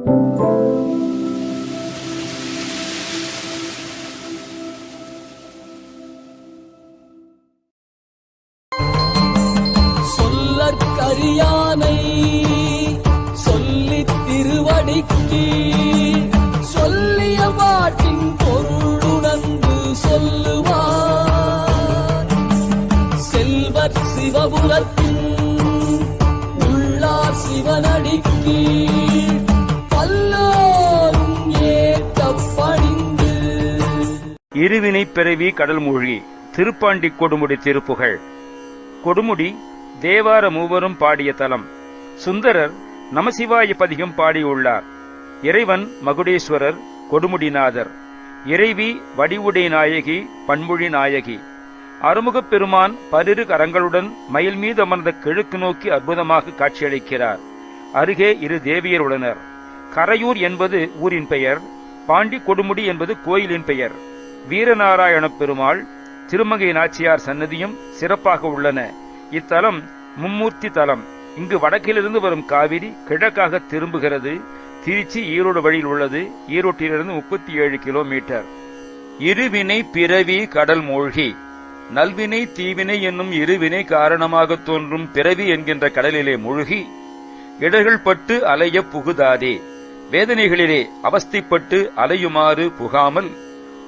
சொல்லற்கரியானை சொல்லி திருவடிக்கு சொல்லிய பாட்டின் பொருளுணர்ந்து சொல்லுவார். செல்வர் சிவபுரத்தின் உள்ளார் சிவனடிக்கு பல்லோரும் ஏற்க பணிந்து. இருவினை பிறவி கடல் மூழ்கி திருப்பாண்டி கொடுமுடி திருப்புகழ். கொடுமுடி தேவார மூவரும் பாடிய தலம். சுந்தரர் நமசிவாய பதிகம் பாடியுள்ளார். இறைவன் மகுடேஸ்வரர், கொடுமுடிநாதர். இறைவி வடிவுடை நாயகி, பண்புழி நாயகி. அறுமுகப் பெருமான் பரிரு கரங்களுடன் மயில் மீது அமர்ந்த கிழக்கு நோக்கி அற்புதமாக காட்சியளிக்கிறார். அருகே இரு தேவியர் உள்ளனர். கரையூர் என்பது ஊரின் பெயர், பாண்டி கொடுமுடி என்பது கோயிலின் பெயர். வீரநாராயண பெருமாள், திருமங்கை நாச்சியார் சன்னதியும் சிறப்பாக உள்ளன. இத்தலம் மும்மூர்த்தி தலம். இங்கு வடக்கிலிருந்து வரும் காவிரி கிழக்காக திரும்புகிறது. திருச்சி ஈரோடு வழியில் உள்ளது. ஈரோட்டிலிருந்து 37 கிலோமீட்டர். இருவினை பிறவி கடல் மூழ்கி. நல்வினை தீவினை என்னும் இருவினை காரணமாக தோன்றும் பிறவி என்கின்ற கடலிலே மூழ்கி இடர்கள் பட்டு அலைய புகுதாதே. வேதனைகளிலே அவஸ்தைப்பட்டு அலையுமாறு புகாமல்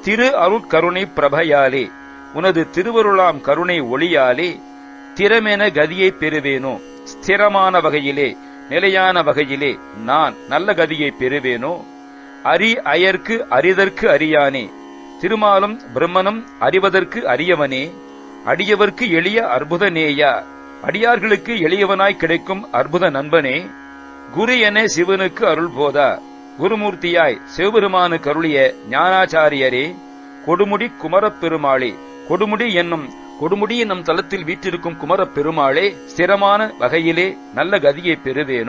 திரு அருட்கருணை பிரபையாலே, உனது திருவருளாம் கருணை ஒளியாலே திறமென கதியை பெறுவேனோ. ஸ்திரமான வகையிலே, நிலையான வகையிலே நான் நல்ல கதியை பெறுவேனோ. அரி அயர்க்கு அரிதற்கு அறியானே. திருமாலும் பிரம்மனும் அறிவதற்கு அரியவனே. அடியவர்க்கு எளிய அற்புத நேயா. அடியார்களுக்கு எளியவனாய் கிடைக்கும் அற்புத நண்பனே. குரு என சிவனுக்கு அருள் போதா. குருமூர்த்தியாய் சிவபெருமானு கருளிய ஞானாச்சாரியரே. கொடுமுடி குமரப்பெருமாளே. கொடுமுடி என்னும் தலத்தில் வீற்றிருக்கும் குமரப் பெருமாளே, ஸ்திரமான வகையிலே நல்ல கதியை பெறுவேனோ.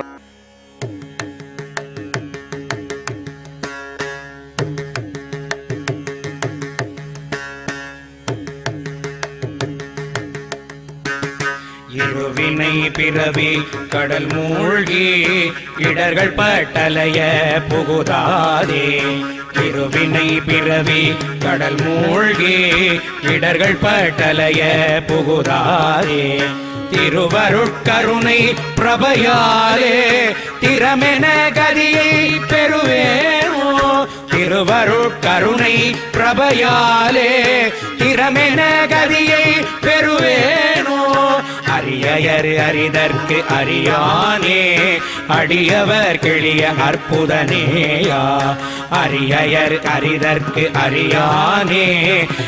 இருவினை பிறவி கடல் மூழ்கி இடர்கள் பட்டலைய புகுதாதே. இருவினை பிறவி கடல் மூழ்கி இடர்கள் பட்டலைய புகுதாதே. திருவருட்கருணை பிரபையாலே திறமென கதியை பெறுவேனோ. திருவருட்கருணை பிரபையாலே திறமென கதியை பெறுவேனோ. அரியர் அரிதற்கு அறியானே. அடியவர் கிளிய அற்புதனேயா. அரியர் அரிதற்கு அறியானே.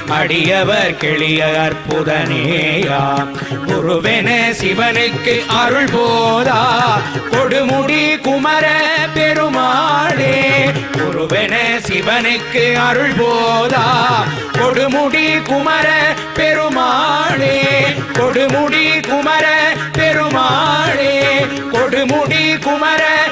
அடியவர் கிளிய அற்புதனேயா. குருவென சிவனுக்கு அருள் போதா. கொடுமுடி குமர பெருமாளே. குருவென சிவனுக்கு அருள் போதா. கொடுமுடி குமர பெருமாளே. கொடுமுடி குமர பெருமாளே. கொடுமுடி குமர